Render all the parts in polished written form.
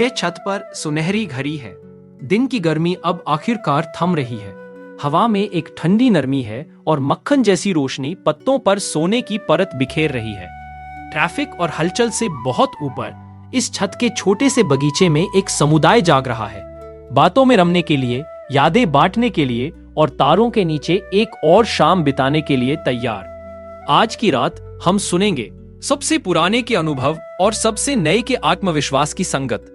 ये छत पर सुनहरी घड़ी है। दिन की गर्मी अब आखिरकार थम रही है। हवा में एक ठंडी नरमी है और मक्खन जैसी रोशनी पत्तों पर सोने की परत बिखेर रही है। ट्रैफिक और हलचल से बहुत ऊपर इस छत के छोटे से बगीचे में एक समुदाय जाग रहा है, बातों में रमने के लिए, यादें बांटने के लिए और तारों के नीचे एक और शाम बिताने के लिए तैयार। आज की रात हम सुनेंगे सबसे पुराने के अनुभव और सबसे नए के आत्मविश्वास की संगत।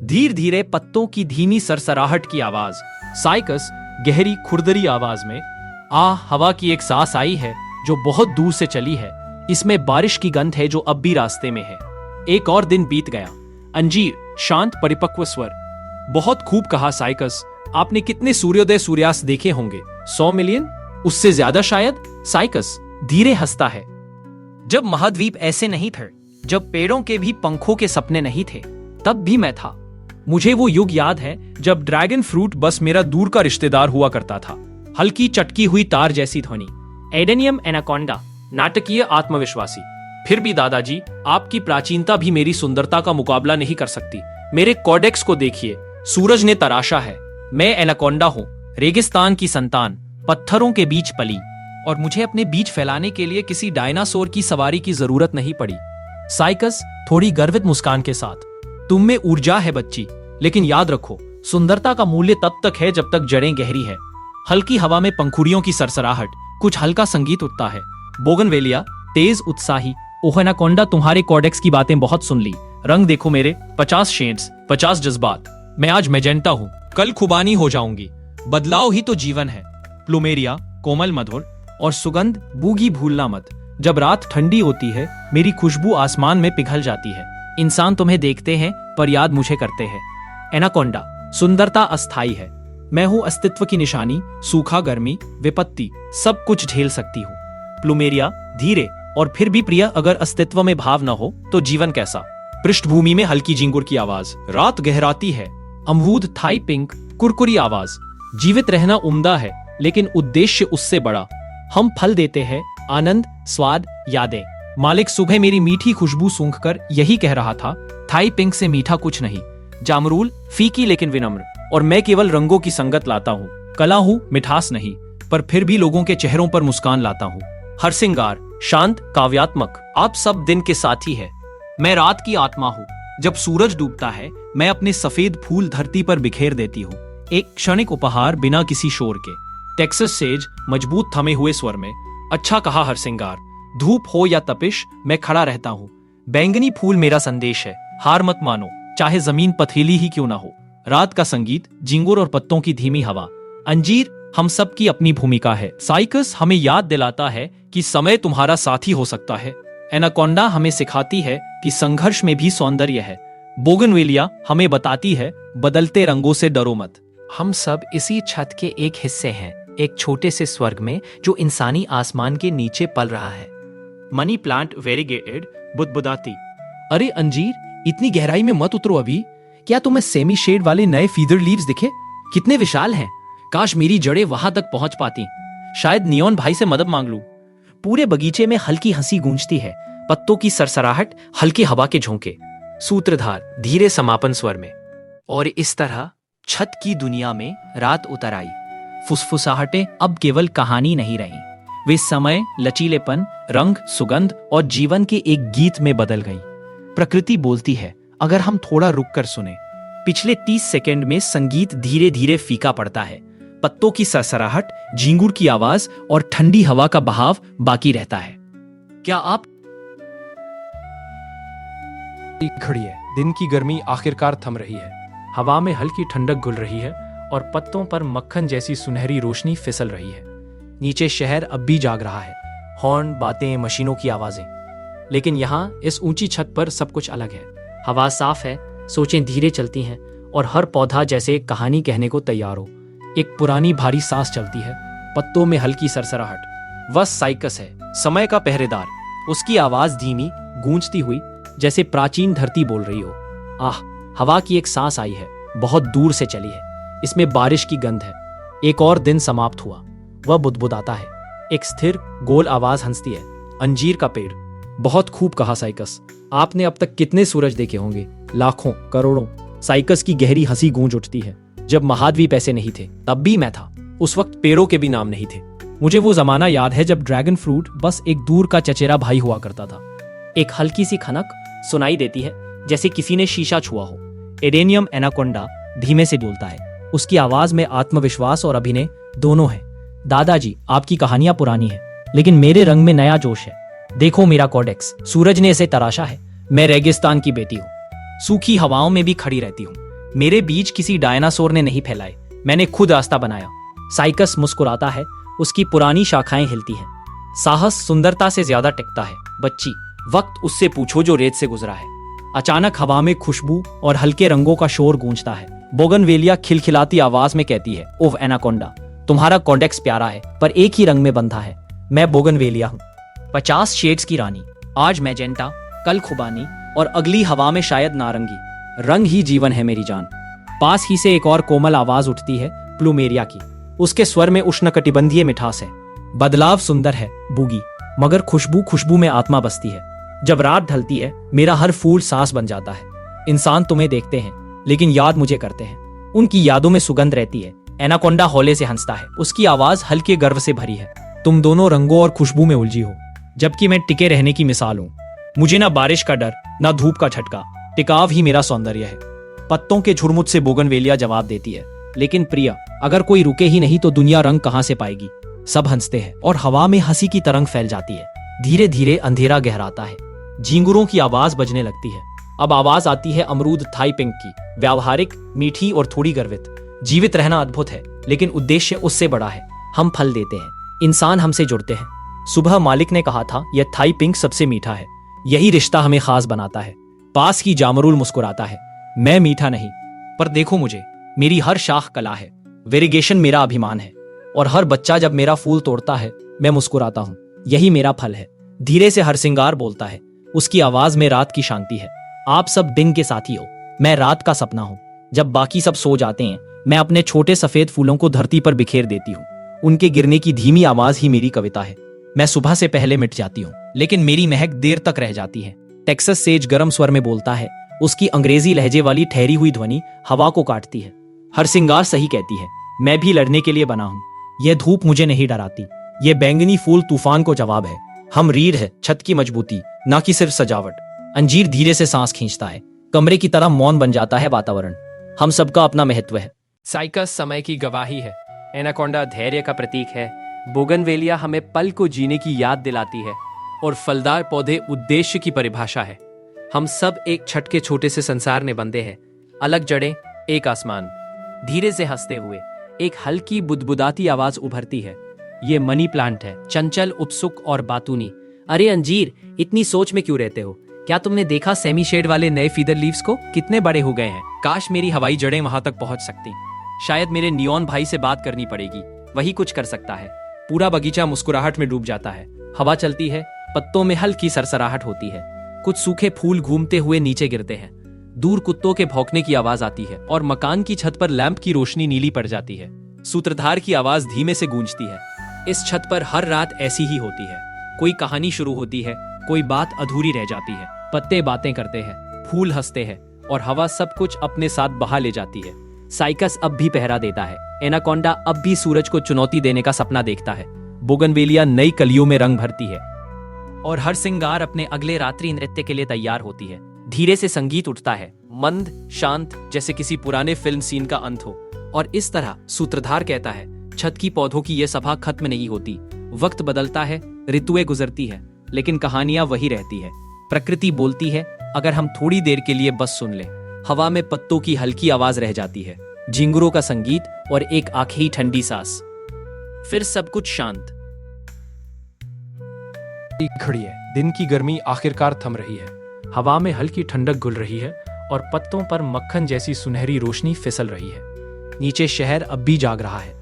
धीरे धीरे पत्तों की धीमी सरसराहट की आवाज, साइकस गहरी खुरदरी आवाज में, हवा की एक सांस आई है जो बहुत दूर से चली है। इसमें बारिश की गंध है जो अब भी रास्ते में है। एक और दिन बीत गया। अंजीर शांत परिपक्व स्वर। बहुत खूब कहा साइकस। आपने कितने सूर्योदय सूर्यास्त देखे होंगे? 100 मिलियन? उससे ज्यादा शायद। साइकस धीरे हंसता है। जब महाद्वीप ऐसे नहीं थे, जब पेड़ों के भी पंखों के सपने नहीं थे, तब भी मैं था। मुझे वो युग याद है जब ड्रैगन फ्रूट बस मेरा दूर का रिश्तेदार हुआ करता था। हल्की चटकी हुई तार जैसी ध्वनि। एडेनियम एनाकोंडा नाटकीय आत्मविश्वासी। फिर भी दादाजी, आपकी प्राचीनता भी मेरी सुंदरता का मुकाबला नहीं कर सकती। मेरे कोडेक्स को देखिए, सूरज ने तराशा है। मैं एनाकोंडा हूँ, रेगिस्तान की संतान, पत्थरों के बीच पली, और मुझे अपने बीज फैलाने के लिए किसी डायनासोर की सवारी की जरूरत नहीं पड़ी। साइकस थोड़ी गर्वित मुस्कान के साथ। तुम में ऊर्जा है बच्ची, लेकिन याद रखो, सुंदरता का मूल्य तब तक है जब तक जड़ें गहरी है। हल्की हवा में पंखुड़ियों की सरसराहट, कुछ हल्का संगीत उठता है। बोगनवेलिया तेज उत्साही। ओह एनाकोंडा, तुम्हारे कोडेक्स की बातें बहुत सुन ली। रंग देखो मेरे, 50 शेड्स, 50 जज्बात। मैं आज मैजेंटा हूँ, कल खुबानी हो जाऊंगी। बदलाव ही तो जीवन है। प्लूमेरिया कोमल मधुर और सुगंध बूगी भूलना मत। जब रात ठंडी होती है, मेरी खुशबू आसमान में पिघल जाती है। इंसान तुम्हें देखते हैं पर याद मुझे करते हैं। एनाकोंडा सुंदरता अस्थाई है। मैं हूँ अस्तित्व की निशानी। सूखा, गर्मी, विपत्ति, सब कुछ झेल सकती हूँ। प्लूमेरिया धीरे और फिर भी प्रिय। अगर अस्तित्व में भाव न हो तो जीवन कैसा? पृष्ठभूमि में हल्की झिंगुर की आवाज। रात गहराती है। अमरूद थाई पिंक कुरकुरी आवाज। जीवित रहना उम्दा है, लेकिन उद्देश्य उससे बड़ा। हम फल देते हैं, आनंद, स्वाद, यादें। मालिक सुबह मेरी मीठी खुशबू सूंघकर यही कह रहा था, थाई पिंक से मीठा कुछ नहीं। जामरूल फीकी लेकिन विनम्र। और मैं केवल रंगों की संगत लाता हूँ। कला हूँ, मिठास नहीं, पर फिर भी लोगों के चेहरों पर मुस्कान लाता हूँ। हरसिंगार शांत काव्यात्मक। आप सब दिन के साथी है। मैं रात की आत्मा हूँ। जब सूरज डूबता है, मैं अपने सफेद फूल धरती पर बिखेर देती हूँ। एक क्षणिक उपहार बिना किसी शोर के। टेक्सास सेज मजबूत थमे हुए स्वर में। अच्छा कहा हरसिंगार। धूप हो या तपिश, मैं खड़ा रहता हूँ। बैंगनी फूल मेरा संदेश है। हार मत मानो, चाहे जमीन पथरीली ही क्यों ना हो। रात का संगीत, झिंगुर और पत्तों की धीमी हवा। अंजीर हम सब की अपनी भूमिका है। साइकस हमें याद दिलाता है कि समय तुम्हारा साथी हो सकता है। एनाकोंडा हमें सिखाती है कि संघर्ष में भी सौंदर्य है। बोगनवेलिया हमें बताती है, बदलते रंगों से डरो मत। हम सब इसी छत के एक हिस्से हैं, एक छोटे से स्वर्ग में जो इंसानी आसमान के नीचे पल रहा है। मनी प्लांट वेरीगेटेड बुदबुदाती। अरे अंजीर, इतनी गहराई में मत उतरो अभी। क्या तुम्हें सेमी शेड वाले नए फीदर लीव्स दिखे? कितने विशाल हैं। काश मेरी जड़ें वहां तक पहुंच पाती। शायद नियॉन भाई से मदद मांग लूं। पूरे बगीचे में हल्की हंसी गूंजती है। पत्तों की सरसराहट, हल्की हवा के झोंके। सूत्रधार धीरे समापन स्वर में। और इस तरह छत की दुनिया में रात उतर आई। फुसफुसाहटें अब केवल कहानी नहीं रही, वे समय, लचीलेपन, रंग, सुगंध और जीवन के एक गीत में बदल गई। प्रकृति बोलती है, अगर हम थोड़ा रुक कर सुने। पिछले 30 सेकंड में संगीत धीरे धीरे फीका पड़ता है। पत्तों की सरसराहट, झिंगुर की आवाज और ठंडी हवा का बहाव बाकी रहता है। क्या आप खड़ी है। दिन की गर्मी आखिरकार थम रही है। हवा में हल्की ठंडक घुल रही है और पत्तों पर मक्खन जैसी सुनहरी रोशनी फिसल रही है। नीचे शहर अब भी जाग रहा है। हॉर्न, बातें, मशीनों की आवाजें। लेकिन यहाँ इस ऊंची छत पर सब कुछ अलग है। हवा साफ है, सोचें धीरे चलती हैं और हर पौधा जैसे एक कहानी कहने को तैयार हो। एक पुरानी भारी सांस चलती है, पत्तों में हल्की सरसराहट। वह साइकस है, समय का पहरेदार। उसकी आवाज धीमी गूंजती हुई, जैसे प्राचीन धरती बोल रही हो। हवा की एक सांस आई है, बहुत दूर से चली है। इसमें बारिश की गंध है। एक और दिन समाप्त हुआ। वह बुदबुदाता है। एक स्थिर गोल आवाज हंसती है। अंजीर का पेड़। बहुत खूब कहा साइकस। आपने अब तक कितने सूरज देखे होंगे? लाखों, करोड़ों। साइकस की गहरी हंसी गूंज उठती है। जब महाद्वीप ऐसे नहीं थे तब भी मैं था। उस वक्त पेड़ों के भी नाम नहीं थे। मुझे वो जमाना याद है जब ड्रैगन फ्रूट बस एक दूर का चचेरा भाई हुआ करता था। एक हल्की सी खनक सुनाई देती है, जैसे किसी ने शीशा छुआ हो। एडेनियम एनाकोंडा धीमे से बोलता है। उसकी आवाज में आत्मविश्वास और अभिनय दोनों है। दादाजी, आपकी कहानियां पुरानी है, लेकिन मेरे रंग में नया जोश है। देखो मेरा कोडेक्स, सूरज ने इसे तराशा है। मैं रेगिस्तान की बेटी हूँ, सूखी हवाओं में भी खड़ी रहती हूँ। मेरे बीज किसी डायनासोर ने नहीं फैलाए, मैंने खुद रास्ता बनाया। साइकस मुस्कुराता है, उसकी पुरानी शाखाएं हिलती हैं। साहस सुंदरता से ज्यादा टिकता है। बच्ची, वक्त उससे पूछो जो रेत से गुजरा है। अचानक हवा में खुशबू और हल्के रंगों का शोर गूंजता है। बोगनवेलिया खिलखिलाती आवाज में कहती है, ओह एनाकोंडा, तुम्हारा कॉडेक्स प्यारा है पर एक ही रंग में बंधा है। मैं बोगनवेलिया हूँ, 50 शेड्स की रानी। आज मैजेंटा, कल खुबानी और अगली हवा में शायद नारंगी। रंग ही जीवन है मेरी जान। पास ही से एक और कोमल आवाज उठती है, प्लूमेरिया की। उसके स्वर में उष्णकटिबंधीय मिठास है। बदलाव सुंदर है बूगी, मगर खुशबू खुशबू में आत्मा बसती है। जब रात ढलती है मेरा हर फूल सांस बन जाता है। इंसान तुम्हें देखते हैं लेकिन याद मुझे करते हैं। उनकी यादों में सुगंध रहती है। एनाकोंडा हौले से हंसता है, उसकी आवाज हल्के गर्व से भरी है। तुम दोनों रंगों और खुशबू में उलझी हो, जबकि मैं टिके रहने की मिसाल हूँ। मुझे ना बारिश का डर, ना धूप का झटका। टिकाव ही मेरा सौंदर्य है। पत्तों के झुरमुट से बोगनवेलिया जवाब देती है, लेकिन प्रिया, अगर कोई रुके ही नहीं तो दुनिया रंग कहां से पाएगी। सब हंसते हैं और हवा में हंसी की तरंग फैल जाती है। धीरे धीरे अंधेरा गहराता है। झींगुरों की आवाज बजने लगती है। अब आवाज आती है अमरूद थाई पिंक की, व्यावहारिक, मीठी और थोड़ी गर्वित। जीवित रहना अद्भुत है, लेकिन उद्देश्य उससे बड़ा है। हम फल देते हैं, इंसान हमसे जुड़ते हैं। सुबह मालिक ने कहा था, यह थाई पिंक सबसे मीठा है। यही रिश्ता हमें खास बनाता है। पास की जामरूल मुस्कुराता है, मैं मीठा नहीं, पर देखो मुझे, मेरी हर शाख कला है। वेरिगेशन मेरा अभिमान है, और हर बच्चा जब मेरा फूल तोड़ता है मैं मुस्कुराता हूँ। यही मेरा फल है। धीरे से हरसिंगार बोलता है, उसकी आवाज में रात की शांति है। आप सब दिन के साथी हो, मैं रात का सपना हूँ। जब बाकी सब सो जाते हैं मैं अपने छोटे सफेद फूलों को धरती पर बिखेर देती हूँ। उनके गिरने की धीमी आवाज ही मेरी कविता है। मैं सुबह से पहले मिट जाती हूँ, लेकिन मेरी महक देर तक रह जाती है। टेक्सास सेज गरम स्वर में बोलता है, उसकी अंग्रेजी लहजे वाली ठहरी हुई ध्वनि हवा को काटती है। हरसिंगार सही कहती है, मैं भी लड़ने के लिए बना हूँ। यह धूप मुझे नहीं डराती, ये बैंगनी फूल तूफान को जवाब है। हम रीढ़ है, छत की मजबूती, ना कि सिर्फ सजावट। अंजीर धीरे से सांस खींचता है। कमरे की तरह मौन बन जाता है वातावरण। हम सबका अपना महत्व है। साइकस समय की गवाही है। एनाकोंडा धैर्य का प्रतीक है। बोगनवेलिया हमें पल को जीने की याद दिलाती है, और फलदार पौधे उद्देश्य की परिभाषा है। हम सब एक छठ के छोटे से संसार में बंधे हैं। अलग जड़ें, एक आसमान। धीरे से हंसते हुए एक हल्की बुदबुदाती आवाज उभरती है, ये मनी प्लांट है, चंचल, उत्सुक और बातूनी। अरे अंजीर, इतनी सोच में क्यों रहते हो? क्या तुमने देखा सेमी शेड वाले नए फीदर लीव्स को? कितने बड़े हो गए हैं। काश मेरी हवाई जड़ें वहां तक पहुंच सकती। शायद मेरे नियॉन भाई से बात करनी पड़ेगी, वही कुछ कर सकता है। पूरा बगीचा मुस्कुराहट में डूब जाता है। हवा चलती है, पत्तों में हल्की सरसराहट होती है। कुछ सूखे फूल घूमते हुए नीचे गिरते हैं। दूर कुत्तों के भौंकने की आवाज आती है और मकान की छत पर लैंप की रोशनी नीली पड़ जाती है। सूत्रधार की आवाज धीमे से गूंजती है। इस छत पर हर रात ऐसी ही होती है। कोई कहानी शुरू होती है, कोई बात अधूरी रह जाती है। पत्ते बातें करते हैं, फूल हंसते हैं, और हवा सब कुछ अपने साथ बहा ले जाती है। साइकस अब भी पहरा देता है। एनाकोंडा अब भी सूरज को चुनौती देने का सपना देखता है। बोगनवेलिया नई कलियों में रंग भरती है, और हर सिंगार अपने अगले रात्रि नृत्य के लिए तैयार होती है। धीरे से संगीत उठता है, मंद, शांत, जैसे किसी पुराने फिल्म सीन का अंत हो। और इस तरह सूत्रधार कहता है, छत की पौधों की यह सभा खत्म नहीं होती। वक्त बदलता है, ऋतुएं गुजरती है, लेकिन कहानियां वही रहती है। प्रकृति बोलती है, अगर हम थोड़ी देर के लिए बस सुन लें। हवा में पत्तों की हल्की आवाज रह जाती है, झिंगुरों का संगीत और एक आखिरी ठंडी सांस। फिर सब कुछ शांत। खड़ी है। दिन की गर्मी आखिरकार थम रही है। हवा में हल्की ठंडक घुल रही है और पत्तों पर मक्खन जैसी सुनहरी रोशनी फिसल रही है। नीचे शहर अब भी जाग रहा है,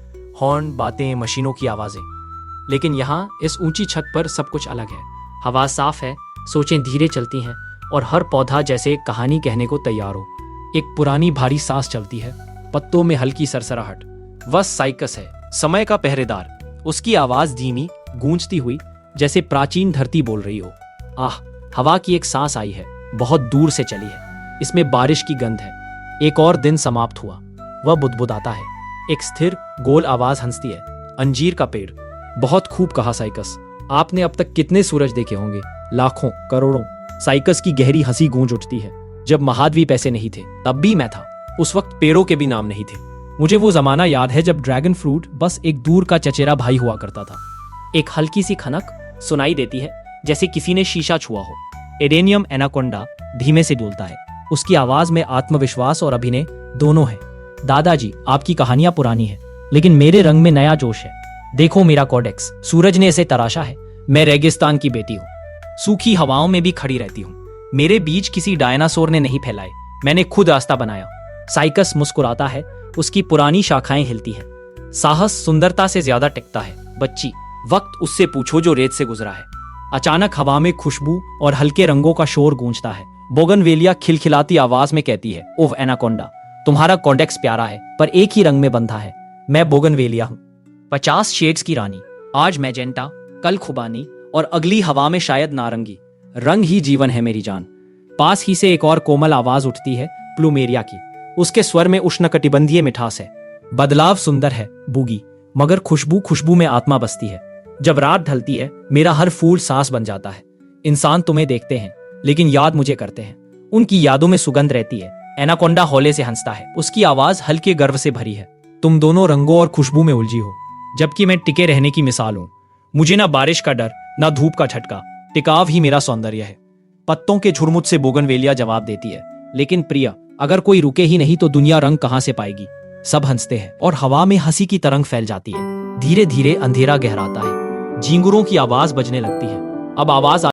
हॉर्न, बातें, मशीनों की आवाजें। लेकिन यहाँ इस ऊंची छत पर सब कुछ अलग है। हवा साफ है, सोचें धीरे चलती हैं, और हर पौधा जैसे एक कहानी कहने को तैयार हो। एक पुरानी भारी सांस चलती है, पत्तों में हल्की सरसराहट। वह साइकस है, समय का पहरेदार। उसकी आवाज धीमी, गूंजती हुई, जैसे प्राचीन धरती बोल रही हो। आह, हवा की एक सांस आई है, बहुत दूर से चली है। इसमें बारिश की गंध है। एक और दिन समाप्त हुआ। वह बुदबुदाता है। एक स्थिर गोल आवाज हंसती है। अंजीर का पेड़। बहुत खूब कहा साइकस। आपने अब तक कितने सूरज देखे होंगे? लाखों, करोड़ों। साइकस की गहरी हंसी गूंज उठती है। जब महाद्वीप ऐसे नहीं थे तब भी मैं था। उस वक्त पेड़ों के भी नाम नहीं थे। मुझे वो जमाना याद है जब ड्रैगन फ्रूट बस एक दूर का चचेरा भाई हुआ करता था। एक हल्की सी खनक सुनाई देती है, जैसे किसी ने शीशा छुआ हो। एडेनियम एनाकोंडा धीमे से डोलता है। उसकी आवाज में आत्मविश्वास और अभिनय दोनों है। दादाजी, आपकी कहानियां पुरानी है, लेकिन मेरे रंग में नया जोश है। देखो मेरा कोडेक्स, सूरज ने इसे तराशा है। मैं रेगिस्तान की बेटी हूँ, सूखी हवाओं में भी खड़ी रहती हूँ। मेरे बीज किसी डायनासोर ने नहीं फैलाए, मैंने खुद रास्ता बनाया। साइकस मुस्कुराता है, उसकी पुरानी शाखाएं हिलती है। साहस सुंदरता से ज्यादा टिकता है। बच्ची, वक्त उससे पूछो जो रेत से गुजरा है। अचानक हवा में खुशबू और हल्के रंगों का शोर गूंजता है। बोगनवेलिया खिलखिलाती आवाज में कहती है, ओह एनाकोंडा, तुम्हारा कॉडेक्स प्यारा है पर एक ही रंग में बंधा है। मैं बोगनवेलिया हूँ, 50 शेड्स की रानी। आज मैजेंटा, कल खुबानी और अगली हवा में शायद नारंगी। रंग ही जीवन है मेरी जान। पास ही से एक और कोमल आवाज उठती है, प्लूमेरिया की। उसके स्वर में उष्णकटिबंधीय मिठास है। बदलाव सुंदर है बूगी, मगर खुशबू खुशबू में आत्मा बसती है। जब रात ढलती है मेरा हर फूल सांस बन जाता है। इंसान तुम्हें देखते हैं लेकिन याद मुझे करते हैं। उनकी यादों में सुगंध रहती है। एनाकोंडा हौले से हंसता है, उसकी आवाज हल्के गर्व से भरी है। तुम दोनों रंगों और खुशबू में उलझी हो, जबकि मैं टिके रहने की मिसाल हूं। मुझे ना बारिश का डर, ना धूप का झटका। टिकाव ही मेरा सौंदर्य है। पत्तों के झुरमुट से बोगनवेलिया जवाब देती है, लेकिन प्रिया, अगर कोई रुके ही नहीं तो दुनिया रंग कहां से पाएगी? सब हंसते हैं और हवा में हंसी की तरंग फैल जाती है। धीरे धीरे अंधेरा गहराता है। झींगुरों की आवाज बजने लगती है। अब आवाज